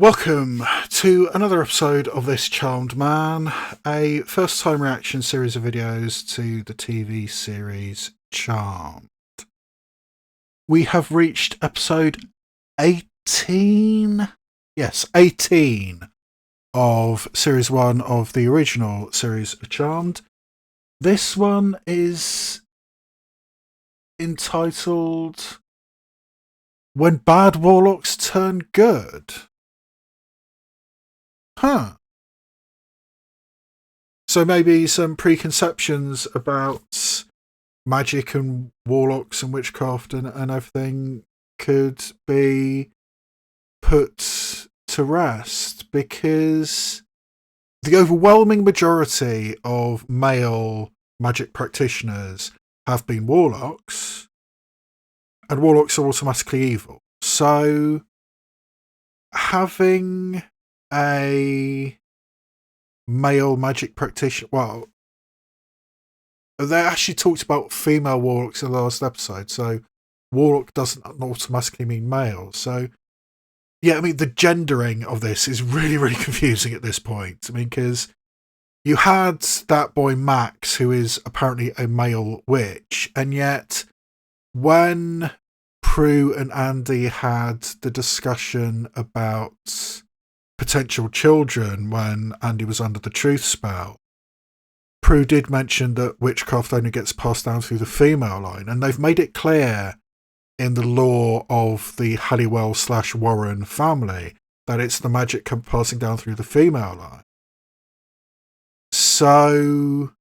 Welcome to another episode of This Charmed Man, a first-time reaction series of videos to the TV series Charmed. We have reached episode 18? Yes, 18 of series 1 of the original series of Charmed. This one is entitled When Bad Warlocks Turn Good. Huh. So maybe some preconceptions about magic and warlocks and witchcraft and everything could be put to rest, because the overwhelming majority of male magic practitioners have been warlocks, and warlocks are automatically evil. So having a male magic practitioner, well, they actually talked about female warlocks in the last episode, so warlock doesn't automatically mean male. So yeah, I mean, the gendering of this is really confusing at this point. I mean, because you had that boy Max, who is apparently a male witch, and yet when Prue and Andy had the discussion about potential children when Andy was under the truth spell, Prue did mention that witchcraft only gets passed down through the female line, and they've made it clear in the lore of the Halliwell/Warren family that it's the magic passing down through the female line. So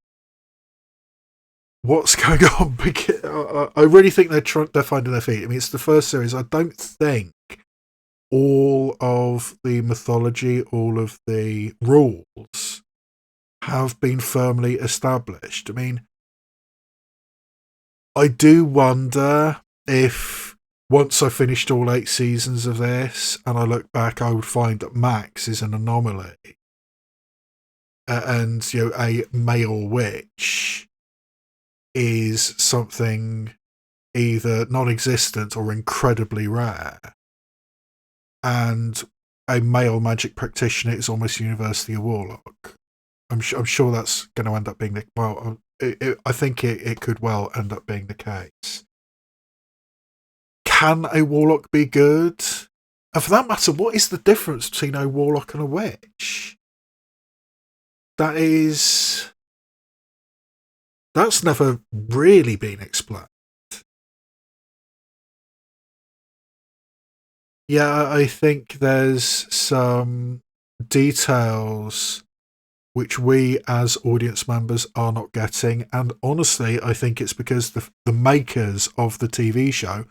what's going on? Because I really think they're finding their feet. I mean, it's the first series. I don't think all of the mythology, all of the rules have been firmly established. I mean, I do wonder if once I finished all 8 seasons of this and I look back, I would find that Max is an anomaly. And, a male witch is something either non-existent or incredibly rare. And a male magic practitioner is almost universally a warlock. I'm sure that's going to end up being I think it could well end up being the case. Can a warlock be good? And for that matter, what is the difference between a warlock and a witch? That's never really been explained. Yeah, I think there's some details which we as audience members are not getting, and honestly, I think it's because the makers of the TV show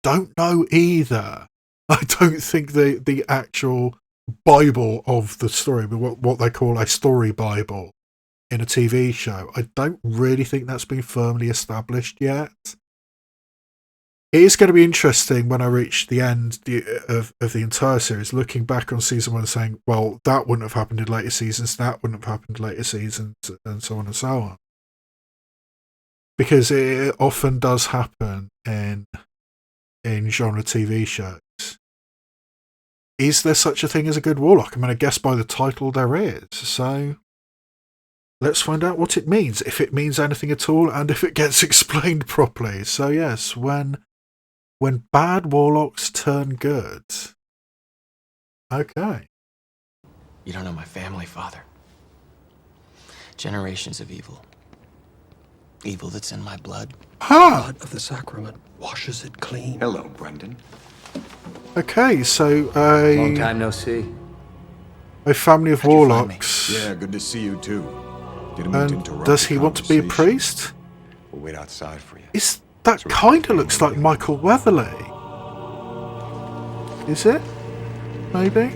don't know either. I don't think the actual Bible of the story, but what they call a story Bible in a TV show, I don't really think that's been firmly established yet. It is going to be interesting when I reach the end of the entire series, looking back on season 1 and saying, well, that wouldn't have happened in later seasons, that wouldn't have happened in later seasons, and so on and so on. Because it often does happen in genre TV shows. Is there such a thing as a good warlock? I mean, I guess by the title there is. So let's find out what it means, if it means anything at all, and if it gets explained properly. So yes, when bad warlocks turn good. Okay. You don't know my family, Father. Generations of evil. Evil that's in my blood. Huh. Blood of the sacrament washes it clean. Hello, Brendan. Okay, so Long time no see. a family of How'd you find warlocks. Yeah, good to see you too. Didn't mean to And interrupt does the he want to be a conversation. priest? We'll wait outside for you. That kind of looks like Michael Weatherly. Is it? Maybe?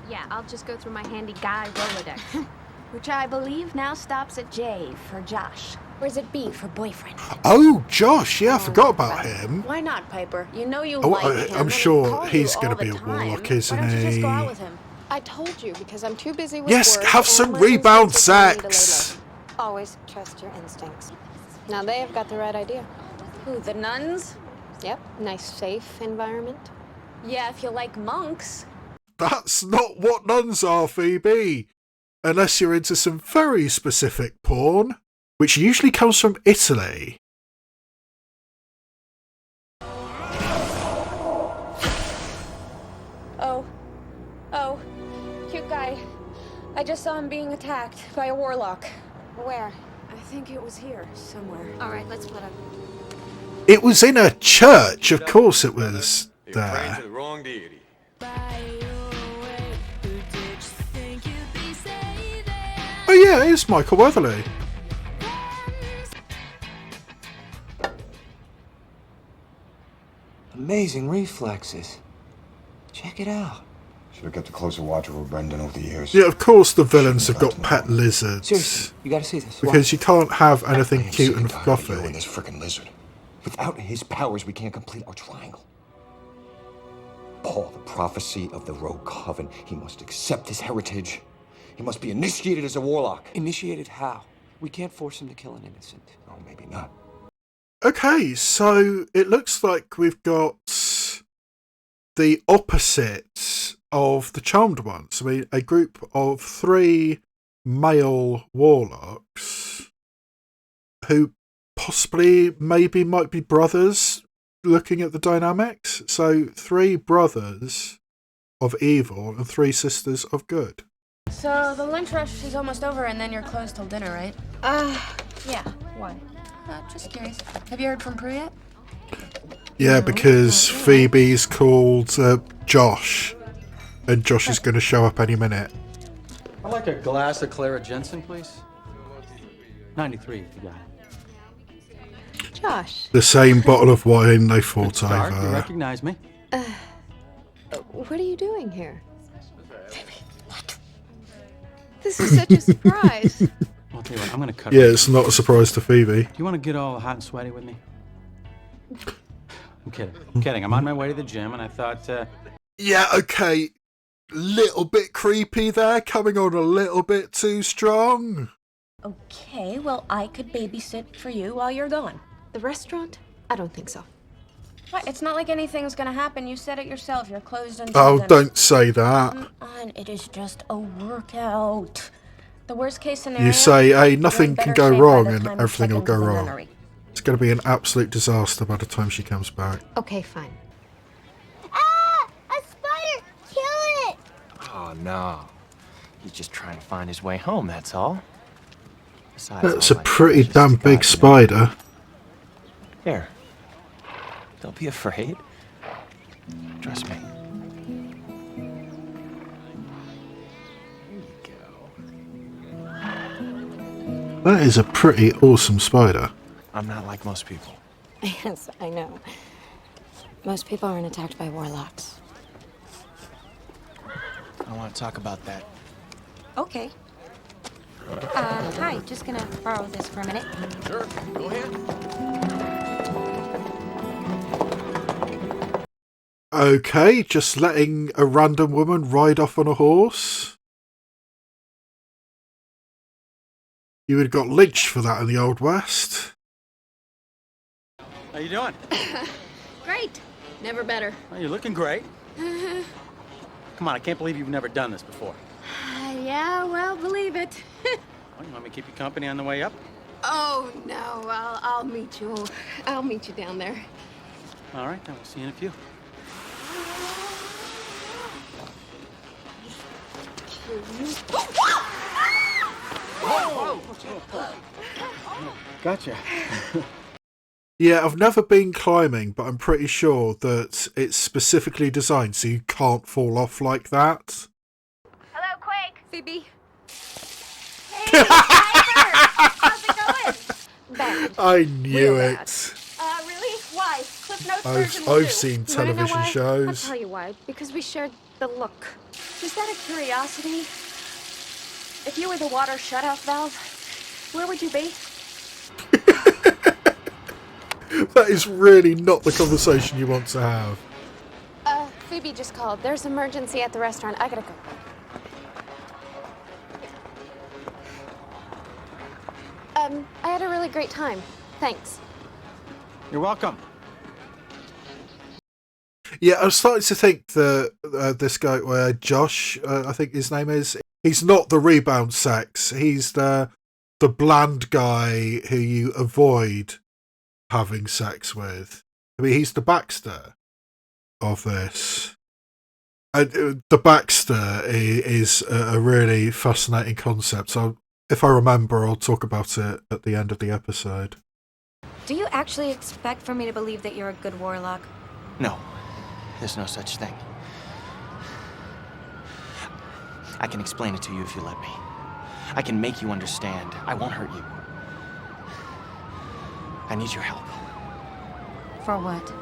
Yeah, I'll just go through my handy guy Rolodex. Which I believe now stops at J for Josh. Or is it B for boyfriend? Oh, Josh, yeah, I forgot about him. Why not, Piper? You know you Oh, like him. I'm and sure he calls he's you gonna all the be a time. warlock, isn't Why don't you just go out he? with him? I told you because I'm too busy with Yes, work have and some my rebound instincts are telling me to lay sex. low. Always trust your instincts. Now they have got the right idea. Who, the nuns? Yep, nice safe environment. Yeah, if you like monks. That's not what nuns are, Phoebe. Unless you're into some very specific porn, which usually comes from Italy. Oh, cute guy. I just saw him being attacked by a warlock. Where? I think it was here, somewhere. All right, let's split up. It was in a church, of course it was You're praying there. to the wrong deity. Oh yeah, it's Michael Weatherly. Amazing reflexes. Check it out. Should have kept a closer watch over Brendan over the years. Yeah, of course the villains have got pet lizards. Seriously, you gotta see this. Because you can't have anything I am cute sick and tired of you fluffy. and this frickin' lizard. Without his powers, we can't complete our triangle. Paul, the prophecy of the Rogue Coven. He must accept his heritage. He must be initiated as a warlock. Initiated how? We can't force him to kill an innocent. Oh, maybe not. Okay, so it looks like we've got the opposite of the Charmed ones. I mean, a group of 3 male warlocks who possibly, maybe might be brothers, looking at the dynamics. So 3 brothers of evil and 3 sisters of good. So the lunch rush is almost over and then you're closed till dinner, right? Yeah. Why? Just curious. Have you heard from Prue yet? Yeah, because Phoebe's called Josh, and Josh is going to show up any minute. I'd like a glass of Clara Jensen, please. 93, if you got it. Josh, The same bottle of wine they fought Dark, you over. recognize me? what are you doing here? This is such a surprise. Well, I'll tell you what, I'm gonna cut. Yeah, it's not a surprise to Phoebe. Do you want to get all hot and sweaty with me? I'm kidding. I'm kidding. I'm on my way to the gym, and I thought, Yeah, okay. Little bit creepy there, coming on a little bit too strong. Okay, well, I could babysit for you while you're gone. The restaurant? I don't think so. What? It's not like anything's gonna happen. You said it yourself. You're closed until Oh, dinner. don't say that. Come on, it is just a workout. The worst case scenario. You say, hey, you're in nothing can better go shape by wrong the and time you everything check will into go the wrong. nunnery. It's going to be an absolute disaster by the time she comes back. Okay, fine. Ah! A spider! Kill it! Oh, no. He's just trying to find his way home, that's all. Besides, That's a all I pretty is just damn a big guy, spider. Here. Don't be afraid. Trust me. That is a pretty awesome spider. I'm not like most people. Yes, I know. Most people aren't attacked by warlocks. I want to talk about that. Okay. Hi, just gonna borrow this for a minute. Sure, go ahead. Okay, just letting a random woman ride off on a horse. You would have got lynched for that in the Old West. how you doing? Great. Never better. Well, you're looking great. Come on, I can't believe you've never done this before. Yeah, well, believe it. Well, you want me to keep you company on the way up? Oh no, I'll meet you. I'll meet you down there. All right, then we'll see you in a few. Gotcha. Yeah, I've never been climbing, but I'm pretty sure that it's specifically designed so you can't fall off like that. Hello, Quake. Phoebe. Hey, Piper. How's it going? Bad. I knew Real bad. it. Really? Why? Cliff Notes version will I've do. seen You wanna know television why? I'll shows. tell you why. Because we shared the look. Just out of curiosity, if you were the water shutoff valve, where would you be? That is really not the conversation you want to have. Phoebe just called. There's emergency at the restaurant. I gotta go. I had a really great time. Thanks. You're welcome. Yeah, I'm starting to think that this guy, Josh, I think his name is. He's not the rebound sex. He's the bland guy who you avoid having sex with. I mean, he's the Baxter of this. And the Baxter is a really fascinating concept. So if I remember, I'll talk about it at the end of the episode. Do you actually expect for me to believe that you're a good warlock? No, there's no such thing. I can explain it to you if you let me. I can make you understand. I won't hurt you. I need your help. For what?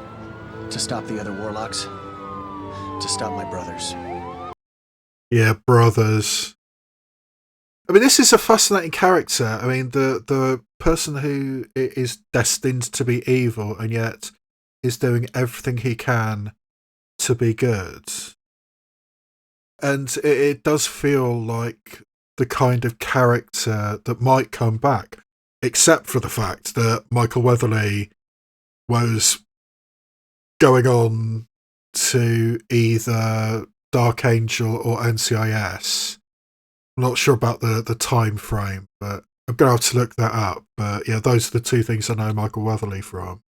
To stop the other warlocks. To stop my brothers. Yeah, brothers. I mean, this is a fascinating character. I mean, the person who is destined to be evil and yet is doing everything he can to be good. And it does feel like the kind of character that might come back, except for the fact that Michael Weatherly was going on to either Dark Angel or NCIS. I'm not sure about the time frame, but I'm going to have to look that up. But yeah, those are the two things I know Michael Weatherly from.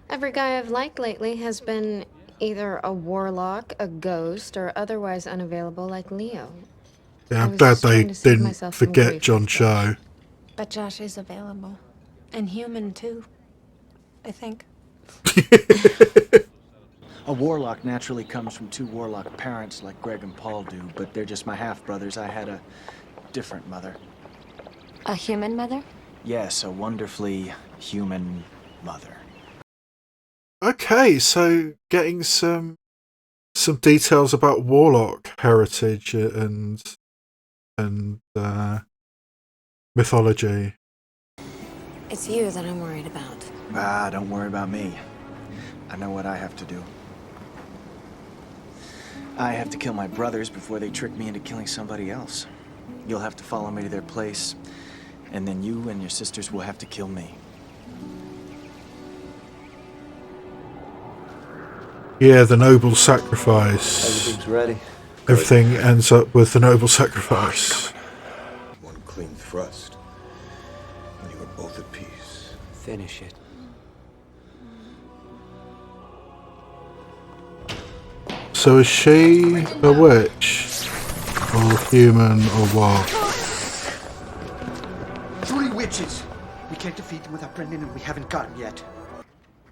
Every guy I've liked lately has been either a warlock, a ghost, or otherwise unavailable like Leo. Yeah, I I'm was glad just they trying to save didn't myself from forget grief John with Cho. But Josh is available. And human, too. I think. A warlock naturally comes from two warlock parents like Greg and Paul do, but they're just my half-brothers. I had a different mother. A human mother? Yes, a wonderfully human mother. Okay, so getting some details about warlock heritage and mythology. It's you that I'm worried about. Ah, don't worry about me. I know what I have to do. I have to kill my brothers before they trick me into killing somebody else. You'll have to follow me to their place, and then you and your sisters will have to kill me. Yeah, the noble sacrifice. Everything's ready. Everything ends up with the noble sacrifice. One clean thrust. And you are both at peace. Finish it. So is she a witch? Or human or what? 3 witches! We can't defeat them without Brendan, and we haven't got him yet.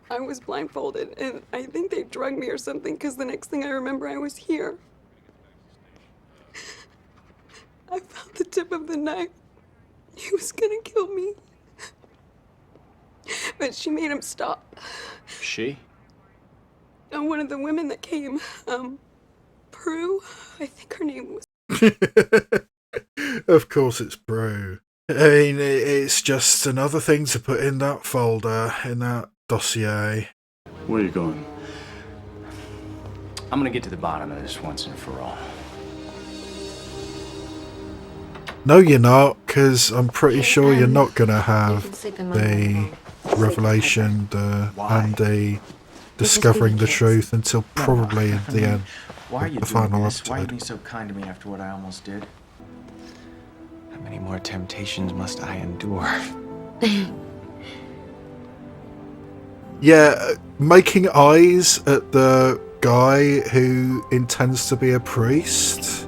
I was blindfolded, and I think they drugged me or something, because the next thing I remember, I was here. I felt the tip of the knife. He was gonna kill me. But she made him stop. She? One of the women that came, Prue, I think her name was. Of course it's Brew. I mean, it's just another thing to put in that folder, in that dossier. Where are you going? I'm gonna get to the bottom of this once and for all. No, you're not, because I'm pretty sure you're not going to have can sleep in my the room. revelation, Andy discovering the truth until probably at the end, Why are you the doing final this? Why are you episode. being so kind to me after what I almost did? How many more temptations must I endure? Yeah, making eyes at the guy who intends to be a priest.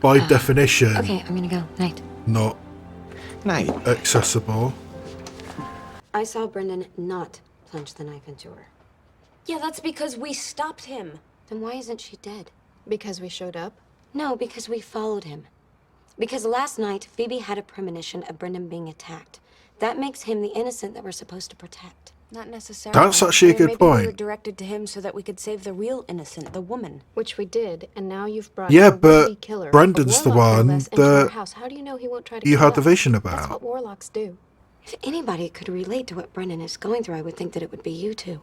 By definition, Okay, I'm gonna go. Night. not Night. accessible. I saw Brendan not plunge the knife into her. Yeah, that's because we stopped him. Then why isn't she dead? Because we showed up? No, because we followed him. Because last night, Phoebe had a premonition of Brendan being attacked. That makes him the innocent that we're supposed to protect. Not necessarily. That's actually a good maybe we were point. directed to him so that we could save the real innocent, the woman. Which we did, and now you've brought Yeah, a would-be but killer, Brendan's a the warlock no one less, into our that house. How do you know he won't try to you kill had the us? vision That's about. what warlocks do. If anybody could relate to what Brendan is going through, I would think that it would be you two.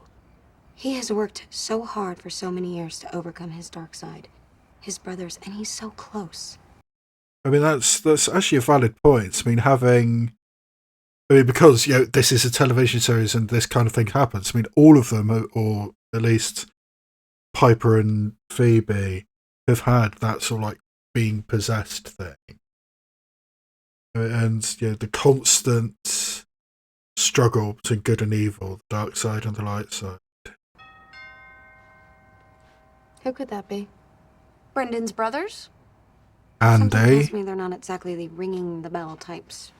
He has worked so hard for so many years to overcome his dark side. His brothers, and he's so close. I mean, that's actually a valid point. I mean, having I mean, because, you know, this is a television series and this kind of thing happens. I mean, all of them, or at least Piper and Phoebe, have had that sort of like being possessed thing. And, you know, the constant struggle between good and evil, the dark side and the light side. Who could that be? Brendan's brothers? Something Andy. tells me they're not exactly the ringing the bell types.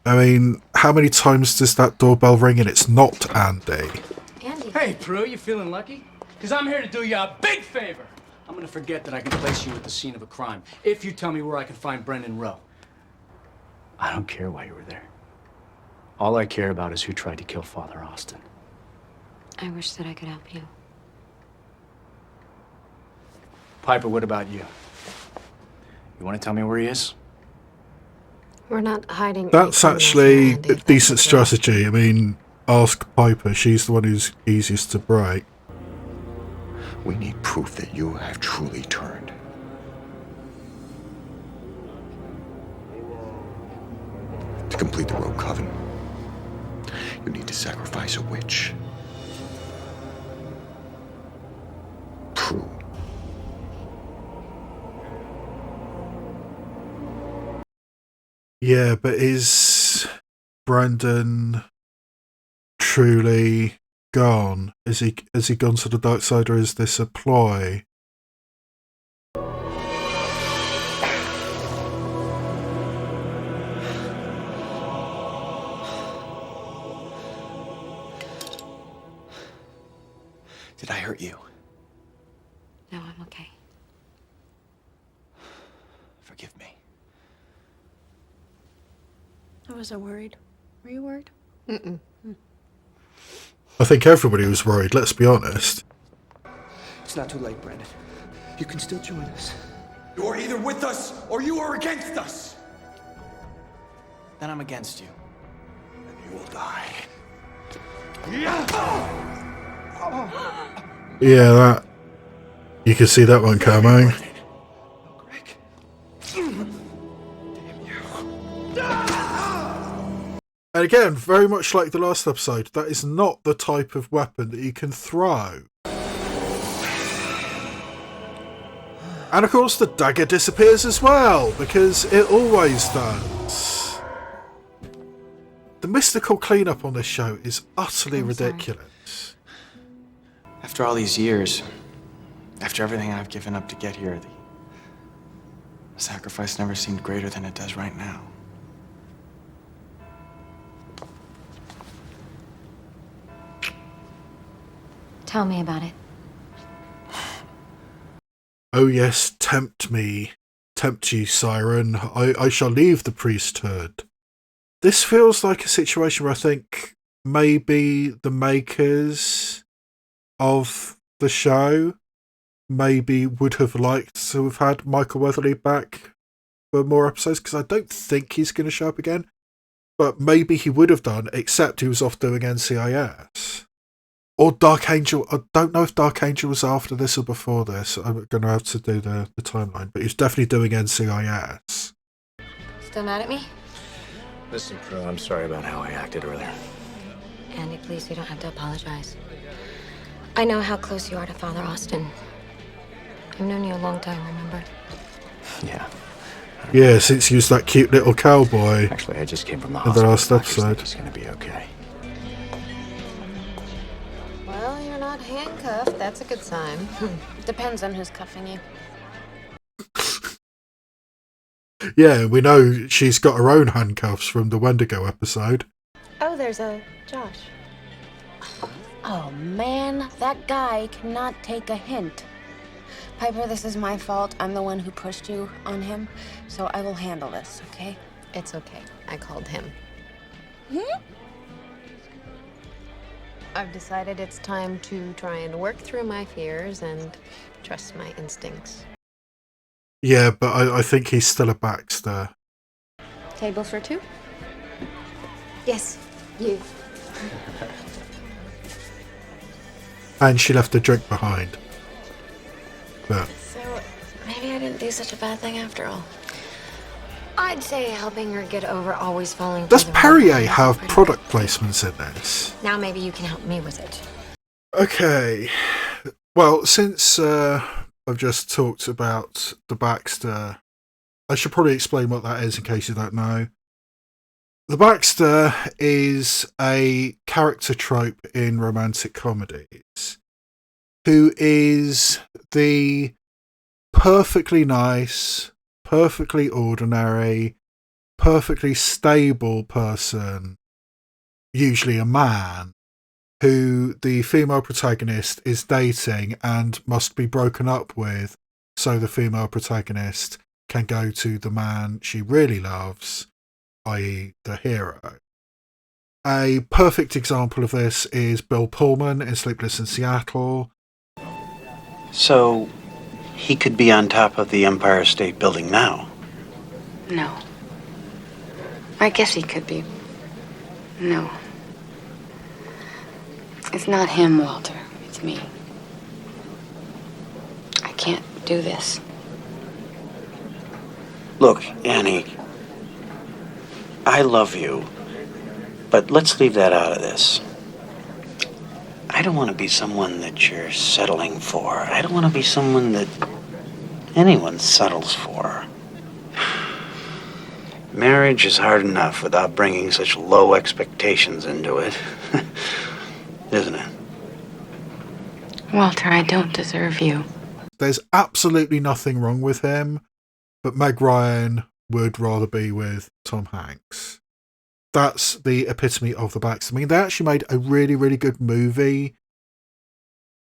I mean, how many times does that doorbell ring and it's not Andy? Andy. Hey, Prue, you feeling lucky? Because I'm here to do you a big favor. I'm gonna forget that I can place you at the scene of a crime if you tell me where I can find Brendan Rowe. I don't care why you were there. All I care about is who tried to kill Father Austin. I wish that I could help you. Piper, what about you? You want to tell me where he is? We're not hiding. That's anything actually else, Andy, a if that's decent what you're after. strategy. I mean, ask Piper. She's the one who's easiest to break. We need proof that you have truly turned. To complete the Rogue Coven, you need to sacrifice a witch. Prue. Yeah, but is Brandon truly gone? Has he gone to the dark side, or is this a ploy? Did I hurt you? No, I'm okay. Forgive me. I wasn't worried. Were you worried? Mm-mm. I think everybody was worried, let's be honest. It's not too late, Brendan. You can still join us. You are either with us or you are against us. Then I'm against you. And you will die. Yeah, that... You can see that one coming. And again, very much like the last episode, that is not the type of weapon that you can throw. And of course the dagger disappears as well, because it always does. The mystical cleanup on this show is utterly ridiculous. After all these years, after everything I've given up to get here, the sacrifice never seemed greater than it does right now. Tell me about it. Oh yes, tempt me. Tempt you, Siren. I shall leave the priesthood. This feels like a situation where I think maybe the makers of the show maybe would have liked to have had Michael Weatherly back for more episodes, because I don't think he's going to show up again. But maybe he would have done, except he was off doing NCIS. Or Dark Angel. I don't know if Dark Angel was after this or before this. I'm going to have to do the timeline. But he's definitely doing NCIS. Still mad at me? Listen, Prue, I'm sorry about how I acted earlier. Andy, please, you don't have to apologize. I know how close you are to Father Austin. I've known you a long time, remember? Yeah. Yeah, since he was that cute little cowboy. Actually, I just came from the in the hospital. last Doctors think episode. he's gonna be okay. Well, you're not handcuffed. That's a good sign. Depends on who's cuffing you. Yeah, we know she's got her own handcuffs from the Wendigo episode. Oh, there's a Josh. Oh man, that guy cannot take a hint. Piper, this is my fault. I'm the one who pushed you on him, so I will handle this, okay? It's okay. I called him. Hmm? I've decided it's time to try and work through my fears and trust my instincts. Yeah, but I think he's still a Baxter. Table for two? Yes, you. And she left a drink behind. But So maybe I didn't do such a bad thing after all. I'd say helping her get over always falling. Does for the wrong Perrier guy have pretty product placements in this? Now maybe you can help me with it. Okay. Well, since I've just talked about the Baxter, I should probably explain what that is in case you don't know. The Baxter is a character trope in romantic comedies who is the perfectly nice, perfectly ordinary, perfectly stable person, usually a man, who the female protagonist is dating and must be broken up with so the female protagonist can go to the man she really loves, i.e. the hero. A perfect example of this is Bill Pullman in Sleepless in Seattle. So, he could be on top of the Empire State Building now? No. I guess he could be. No. It's not him, Walter. It's me. I can't do this. Look, Annie, I love you, but let's leave that out of this. I don't want to be someone that you're settling for. I don't want to be someone that anyone settles for. Marriage is hard enough without bringing such low expectations into it, isn't it? Walter, I don't deserve you. There's absolutely nothing wrong with him, but Meg Ryan would rather be with Tom Hanks. That's the epitome of the Baxter. I mean, they actually made a really, really good movie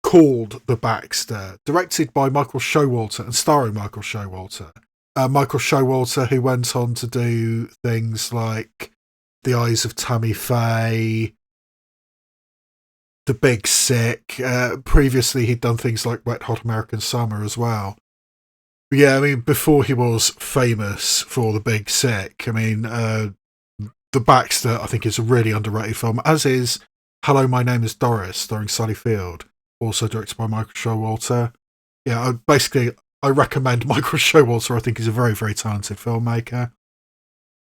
called The Baxter, directed by Michael Showalter and starring Michael Showalter. Michael Showalter, who went on to do things like The Eyes of Tammy Faye, The Big Sick. Previously, he'd done things like Wet Hot American Summer as well. But yeah, I mean, before he was famous for The Big Sick, I mean, The Baxter, I think, is a really underrated film, as is Hello, My Name is Doris, starring Sally Field, also directed by Michael Showalter. Yeah, I recommend Michael Showalter. I think he's a very, very talented filmmaker.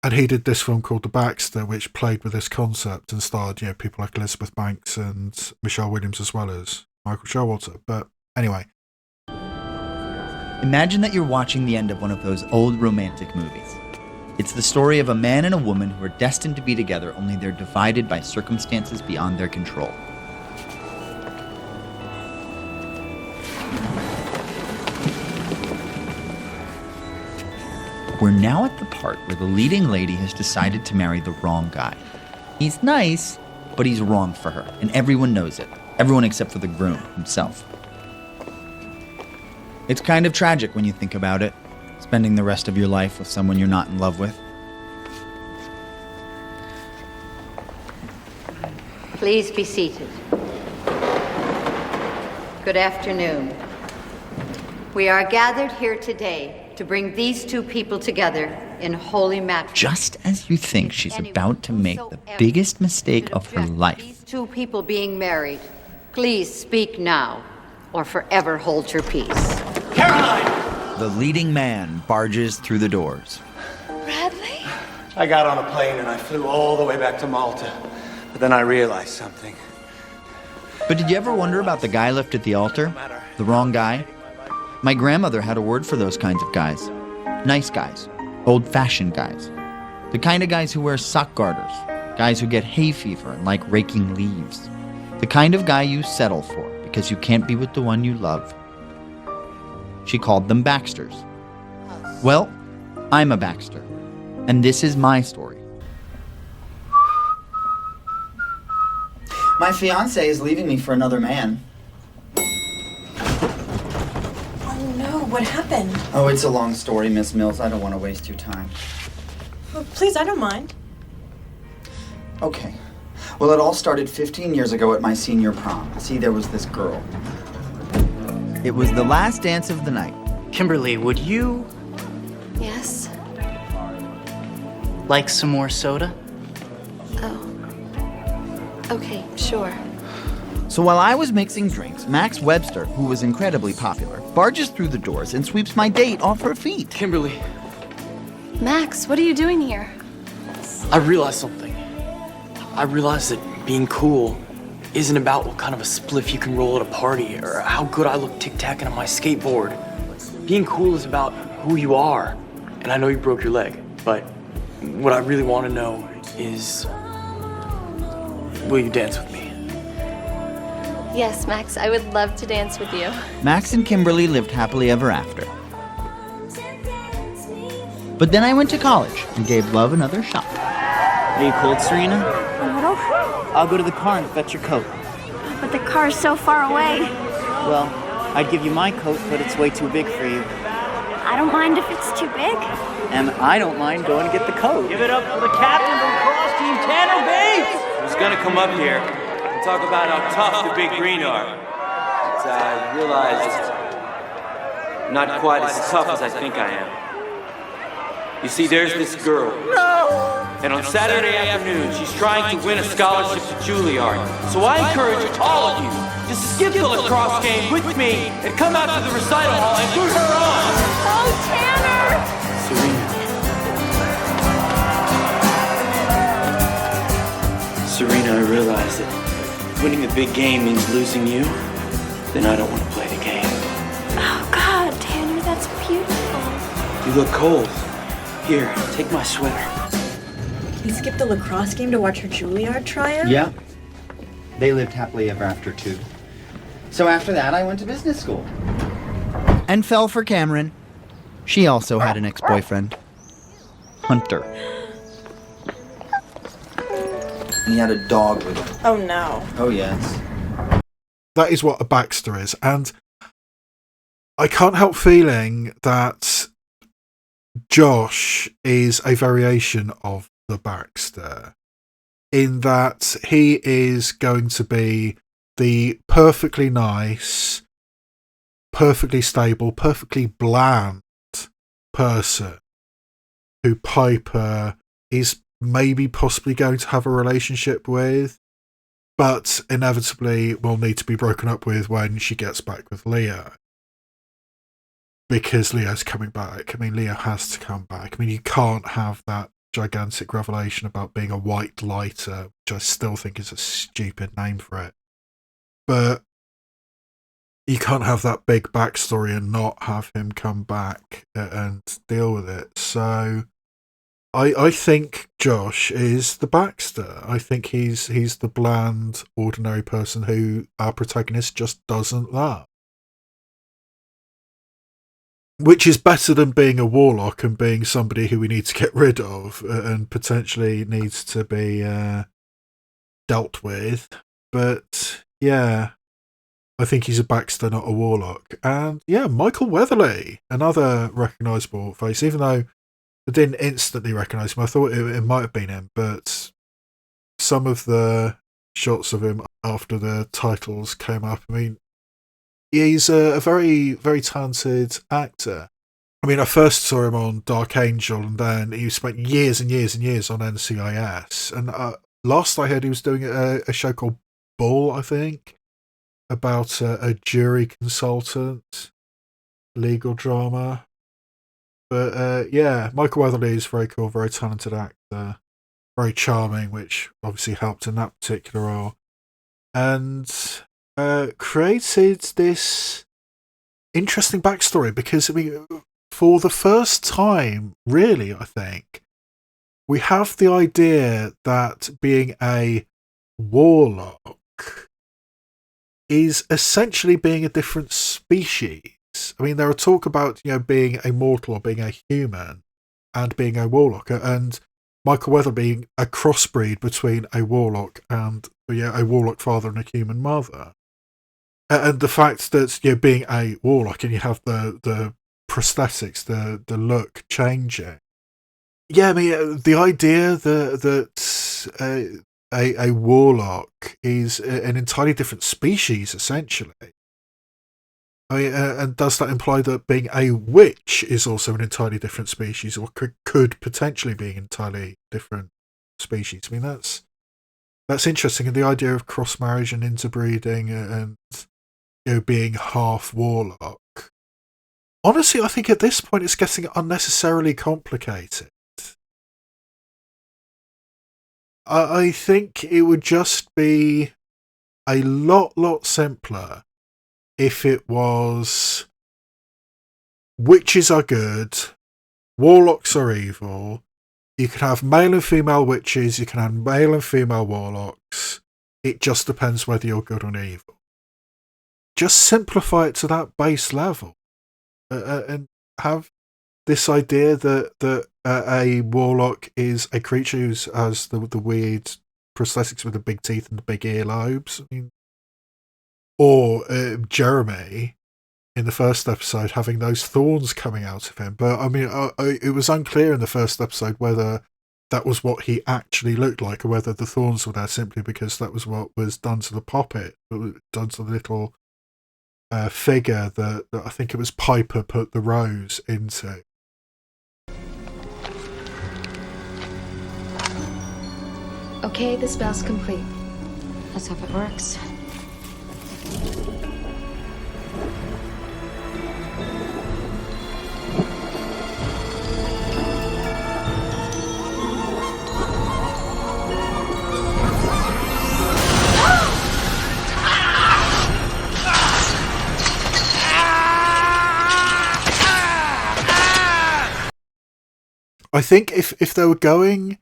And he did this film called The Baxter, which played with this concept and starred, people like Elizabeth Banks and Michelle Williams as well as Michael Showalter. But anyway. Imagine that you're watching the end of one of those old romantic movies. It's the story of a man and a woman who are destined to be together, only they're divided by circumstances beyond their control. We're now at the part where the leading lady has decided to marry the wrong guy. He's nice, but he's wrong for her, and everyone knows it. Everyone except for the groom himself. It's kind of tragic when you think about it, spending the rest of your life with someone you're not in love with. Please be seated. Good afternoon. We are gathered here today to bring these two people together in holy matrimony. Just as you think she's about to make the biggest mistake of her life. These two people being married, please speak now or forever hold your peace. Caroline! The leading man barges through the doors. Bradley? I got on a plane and I flew all the way back to Malta. But then I realized something. But did you ever wonder about the guy left at the altar? The wrong guy? My grandmother had a word for those kinds of guys. Nice guys. Old-fashioned guys. The kind of guys who wear sock garters. Guys who get hay fever and like raking leaves. The kind of guy you settle for because you can't be with the one you love. She called them Baxters. Well, I'm a Baxter. And this is my story. My fiancé is leaving me for another man. Oh no, what happened? Oh, it's a long story, Miss Mills. I don't want to waste your time. Oh, please, I don't mind. Okay. Well, it all started 15 years ago at my senior prom. See, there was this girl. It was the last dance of the night. Kimberly, would you Yes? like some more soda? Oh. Okay, sure. So while I was mixing drinks, Max Webster, who was incredibly popular, barges through the doors and sweeps my date off her feet. Kimberly, Max, what are you doing here? I realized something. I realized that being cool isn't about what kind of a spliff you can roll at a party or how good I look tic-tacking on my skateboard. Being cool is about who you are. And I know you broke your leg, but what I really want to know is, will you dance with me? Yes, Max, I would love to dance with you. Max and Kimberly lived happily ever after. But then I went to college and gave love another shot. Are you cold, Serena? A little? I'll go to the car and fetch your coat. But the car's so far away. Well, I'd give you my coat, but it's way too big for you. I don't mind if it's too big. And I don't mind going to get the coat. Give it up for the captain from Cross Team Tanner Bates! I was gonna come up here and talk about how tough the big green are. But I realized I'm not quite as tough as I think I am. You see, there's this girl. No! And on Saturday afternoon, she's trying to win a scholarship to Juilliard. So I encourage all of you to skip the lacrosse game with me and come out to the recital hall and root her on. Oh, Tanner! Serena, I realize that winning the big game means losing you. Then I don't want to play the game. Oh, God, Tanner, that's beautiful. You look cold. Here, take my sweater. You skipped the lacrosse game to watch her Juilliard tryout? Yeah. They lived happily ever after, too. So after that, I went to business school. And fell for Cameron. She also had an ex-boyfriend. Hunter. And he had a dog with him. Oh, no. Oh, yes. That is what a Baxter is. And I can't help feeling that Josh is a variation of the Baxter, in that he is going to be the perfectly nice, perfectly stable, perfectly bland person who Piper is maybe possibly going to have a relationship with, but inevitably will need to be broken up with when she gets back with Leo. Because Leo's coming back. I mean, Leo has to come back. I mean, you can't have that gigantic revelation about being a white lighter, which I still think is a stupid name for it. But you can't have that big backstory and not have him come back and deal with it. So I think Josh is the Baxter. I think he's the bland, ordinary person who our protagonist just doesn't love. Which is better than being a warlock and being somebody who we need to get rid of and potentially needs to be dealt with. But yeah, I think he's a Baxter, not a warlock. And yeah, Michael Weatherly, another recognisable face, even though I didn't instantly recognise him. I thought it might have been him, but some of the shots of him after the titles came up, I mean, he's a very, very talented actor. I mean, I first saw him on Dark Angel, and then he spent years and years and years on NCIS. And last I heard, he was doing a show called Bull, I think, about a jury consultant, legal drama. But yeah, Michael Weatherly is very cool, very talented actor, very charming, which obviously helped in that particular role. And created this interesting backstory because, I mean, for the first time, really, I think, we have the idea that being a warlock is essentially being a different species. I mean, there are talk about, being a mortal or being a human and being a warlock, and Michael Weather being a crossbreed between a warlock and a warlock father and a human mother. And the fact that being a warlock and you have the prosthetics, the look changing. Yeah, I mean, the idea that a warlock is an entirely different species, essentially. I mean, and does that imply that being a witch is also an entirely different species, or could potentially be an entirely different species? I mean, that's interesting. And the idea of cross marriage and interbreeding and being half warlock. honestly, I think at this point it's getting unnecessarily complicated. I think it would just be a lot simpler if it was witches are good, warlocks are evil. You can have male and female witches, you can have male and female warlocks. It just depends whether you're good or evil. Just simplify it to that base level. And have this idea that a warlock is a creature who has the weird prosthetics with the big teeth and the big earlobes. I mean, or Jeremy in the first episode having those thorns coming out of him. But I mean, it was unclear in the first episode whether that was what he actually looked like or whether the thorns were there simply because that was what was done to the puppet, done to the little figure that I think it was Piper put the rose into. Okay, the spell's complete. Let's hope it works. I think if they were going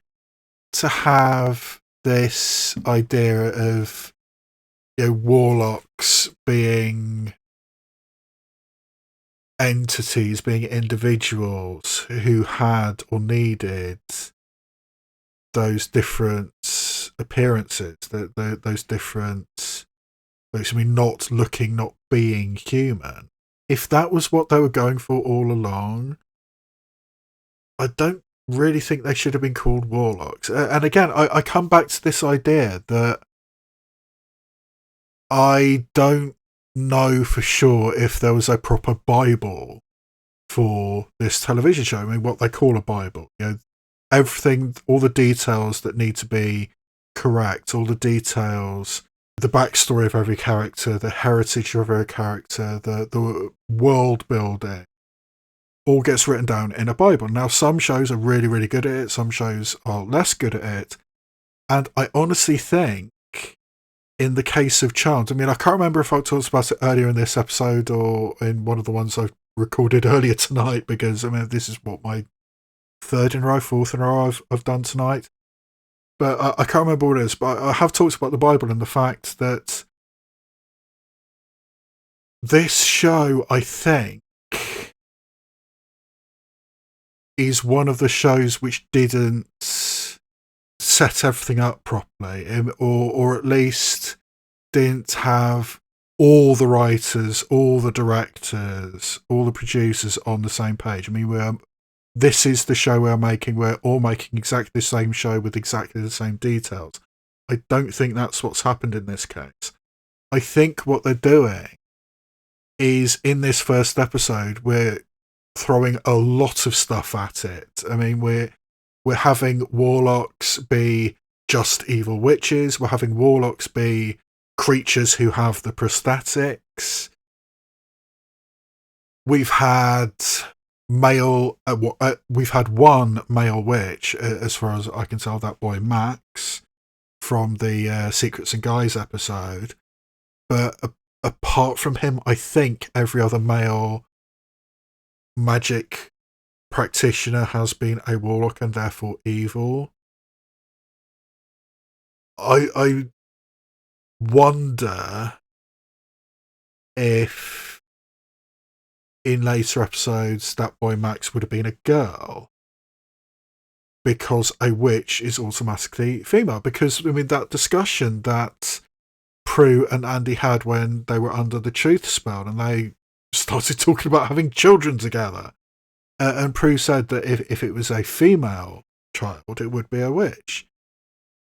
to have this idea of, you know, warlocks being entities, being individuals who had or needed those different appearances, those different, I mean, not looking, not being human. If that was what they were going for all along, I don't really think they should have been called warlocks. And again, I come back to this idea that I don't know for sure if there was a proper Bible for this television show. I mean, what they call a Bible. You know, everything, all the details that need to be correct, all the details, the backstory of every character, the heritage of every character, the world building, all gets written down in a Bible. Now, some shows are really good at it, some shows are less good at it, and I honestly think in the case of Charmed, I mean, I can't remember if I talked about it earlier in this episode or in one of the ones I've recorded earlier tonight, because I mean, this is what, my fourth in a row I've done tonight, but I can't remember what it is, but I have talked about the Bible and the fact that this show, I think, is one of the shows which didn't set everything up properly, or at least didn't have all the writers, all the directors, all the producers on the same page. I mean, this is the show we're all making exactly the same show with exactly the same details. I don't think that's what's happened in this case. I think what they're doing is, in this first episode, we're throwing a lot of stuff at it. I mean, we're having warlocks be just evil witches. We're having warlocks be creatures who have the prosthetics. We've had we've had one male witch, as far as I can tell, that boy Max from the Secrets and Guys episode. But apart from him, I think every other male magic practitioner has been a warlock and therefore evil. I wonder if in later episodes that boy Max would have been a girl, because a witch is automatically female. Because I mean, that discussion that Prue and Andy had when they were under the truth spell and they started talking about having children together, and Prue said that if it was a female child, it would be a witch.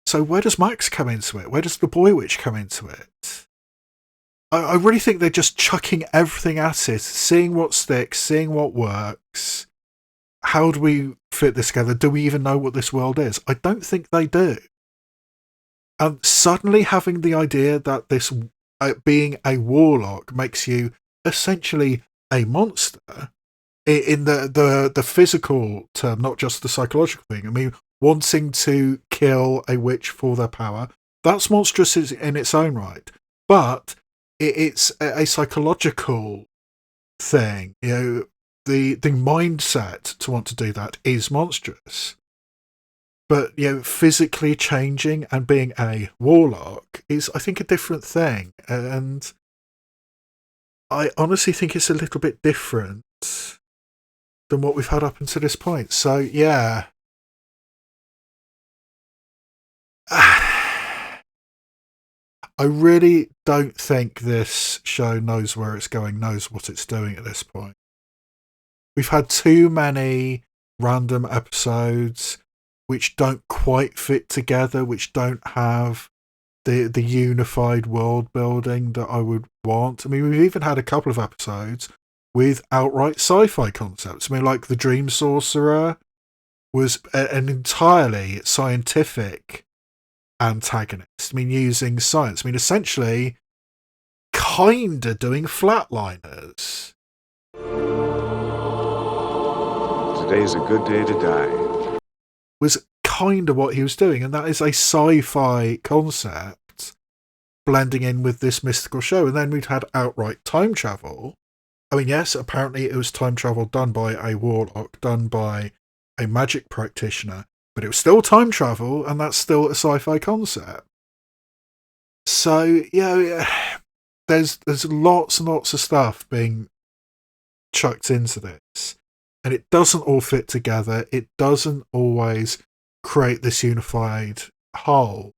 So where does Max come into it? Where does the boy witch come into it? I really think they're just chucking everything at it, seeing what sticks, seeing what works. How do we fit this together? Do we even know what this world is? I don't think they do. And suddenly having the idea that this being a warlock makes you essentially a monster, in the physical term, not just the psychological thing. I mean, wanting to kill a witch for their power, that's monstrous in its own right. But it's a psychological thing. You know, the mindset to want to do that is monstrous. But, you know, physically changing and being a warlock is, I think, a different thing. And I honestly think it's a little bit different than what we've had up until this point. So, yeah. I really don't think this show knows where it's going, knows what it's doing at this point. We've had too many random episodes which don't quite fit together, which don't have the unified world building that I would want. I mean, we've even had a couple of episodes with outright sci-fi concepts. I mean, like the Dream Sorcerer was an entirely scientific antagonist. I mean, using science. I mean, essentially, kinda doing flatliners. Today's a good day to die. Was kind of what he was doing, and that is a sci-fi concept blending in with this mystical show. And then we'd had outright time travel. I mean, yes, apparently it was time travel done by a warlock, done by a magic practitioner, but it was still time travel, and that's still a sci-fi concept. So, yeah, there's lots and lots of stuff being chucked into this. And it doesn't all fit together. It doesn't always create this unified whole.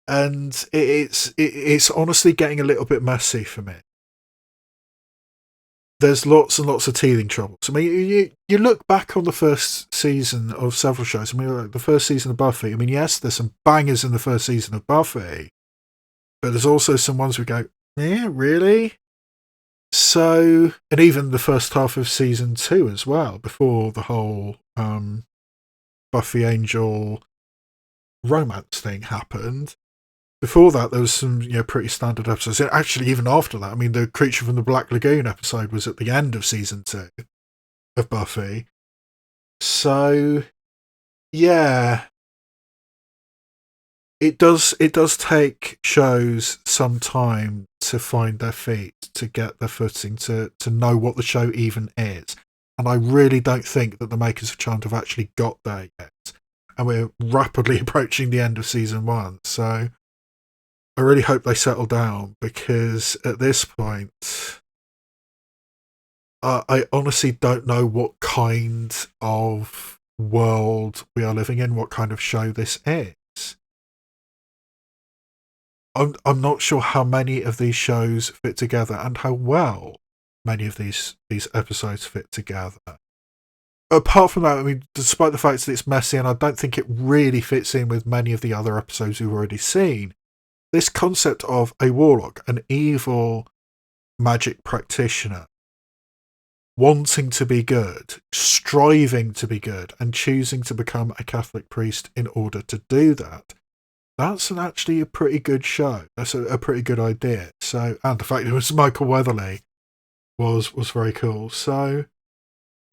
And it's honestly getting a little bit messy for me. There's lots and lots of teething troubles. I mean, you look back on the first season of several shows. I mean, like the first season of Buffy. I mean, yes, there's some bangers in the first season of Buffy. But there's also some ones we go, yeah, really? So, and even the first half of season 2 as well, before the whole Buffy Angel romance thing happened. Before that, there was some, you know, pretty standard episodes. And actually, even after that, I mean, the Creature from the Black Lagoon episode was at the end of season 2 of Buffy. So, yeah. It does take shows some time to find their feet, to get their footing, to know what the show even is. And I really don't think that the makers of Charmed have actually got there yet. And we're rapidly approaching the end of season 1. So I really hope they settle down, because at this point, I honestly don't know what kind of world we are living in, what kind of show this is. I'm not sure how many of these shows fit together and how well many of these episodes fit together. Apart from that, I mean, despite the fact that it's messy and I don't think it really fits in with many of the other episodes we've already seen, this concept of a warlock, an evil magic practitioner, wanting to be good, striving to be good, and choosing to become a Catholic priest in order to do that, that's actually a pretty good show. That's a pretty good idea. So, and the fact it was Michael Weatherly was very cool. So,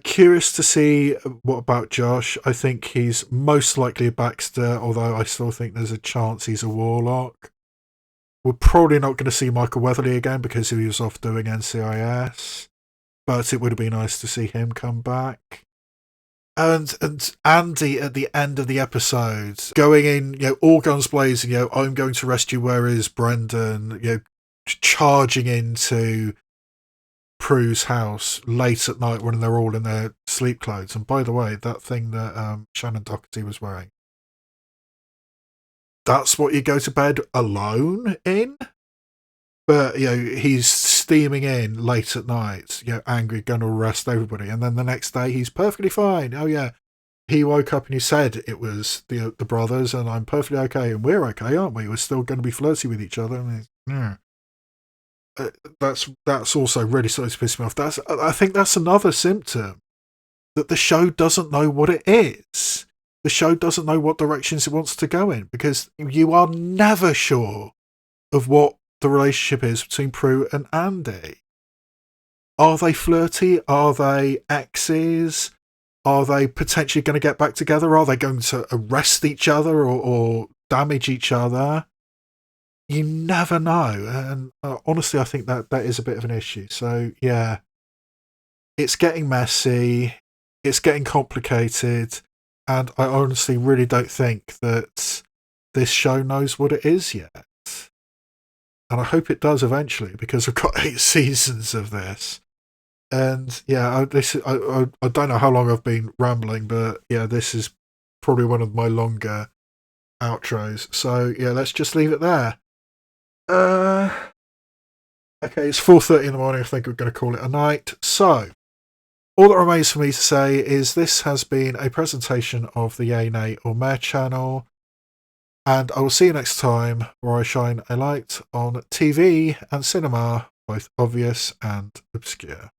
curious to see what about Josh. I think he's most likely a Baxter, although I still think there's a chance he's a Warlock. We're probably not going to see Michael Weatherly again because he was off doing NCIS, but it would have been nice to see him come back. And Andy at the end of the episode going in, you know, all guns blazing, you know, I'm going to rescue, where is Brendan, you know, charging into Prue's house late at night when they're all in their sleep clothes. And by the way, that thing that Shannon Doherty was wearing, that's what you go to bed alone in? But, you know, he's steaming in late at night, you know, angry, going to arrest everybody. And then the next day, he's perfectly fine. Oh, yeah. He woke up and he said it was the brothers, and I'm perfectly okay. And we're okay, aren't we? We're still going to be flirty with each other. I mean, yeah. That's also really starting to piss me off. I think that's another symptom that the show doesn't know what it is. The show doesn't know what directions it wants to go in, because you are never sure of what the relationship is between Prue and Andy. Are they flirty? Are they exes? Are they potentially going to get back together? Are they going to arrest each other or damage each other? You never know. And honestly, I think that is a bit of an issue. So, yeah, it's getting messy. It's getting complicated. And I honestly really don't think that this show knows what it is yet. And I hope it does eventually, because we've got 8 seasons of this. And yeah, I don't know how long I've been rambling, but yeah, this is probably one of my longer outros. So yeah, let's just leave it there. Okay, it's 4:30 in the morning. I think we're going to call it a night. So all that remains for me to say is this has been a presentation of the Yay, Nay or Meh channel. And I will see you next time, where I shine a light on TV and cinema, both obvious and obscure.